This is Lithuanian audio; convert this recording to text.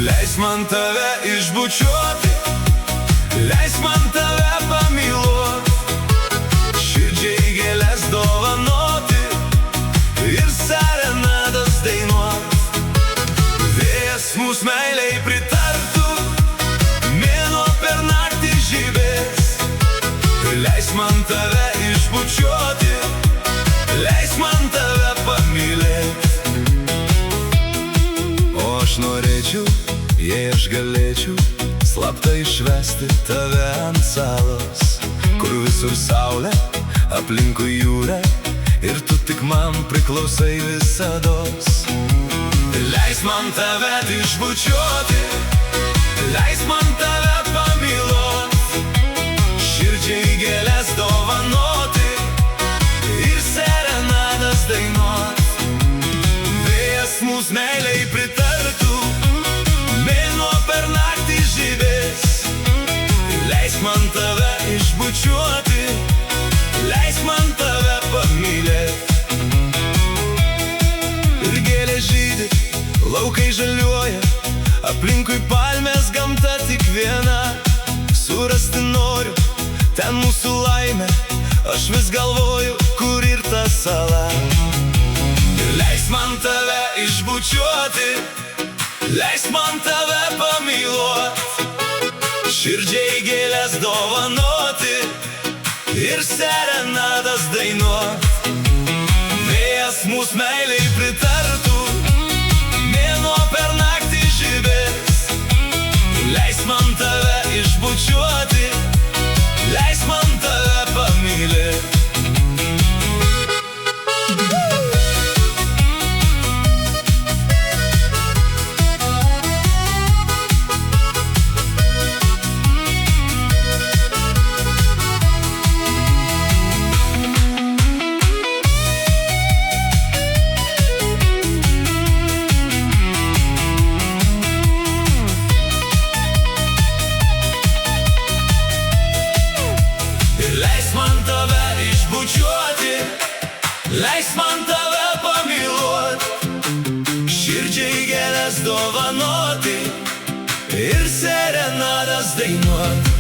Leisk man tave išbučiuoti, leisk man tave pamyluot, širdžiai gėles dovanoti ir serenadas dainuot. Vėjas mūsų meiliai pritartų, mėnuo per naktį žibės. Leisk man tave išbučiuoti, leisk man tave pamylėt. O aš norėčiau, jei aš galėčiau, slapta išvesti tave ant salos, kur visur saulė, aplinkui jūra, ir tu tik man priklausai visados. Leisk man tave išbučiuoti, leisk man tave pamyluot, širdžiai gėles dovanoti ir serenadas dainuot. Vėjas mūsų meiliai pritartų, mėnuo per naktį žibės. Leisk man tave išbučiuoti, leisk man tave pamylėt. Ir gėlė žydi, laukai žaliuoja, aplinkui palmės gamta tik viena. Surasti noriu ten mūsų laimę, aš vis galvoju, kur ir ta sala. Leisk man tave išbučiuoti, leisk man tave pamyluot, širdžiai gėles dovanoti ir serenadas dainuot. Vėjas mūsų meiliai pritartų, mėnuo per naktį žibės. Leisk man tave išbučiuoti, leisk man tave pamylėt. Leisk man tave išbučiuoti, leisk man tave pamyluot, širdžiai gėles dovanoti ir serenadas dainuot.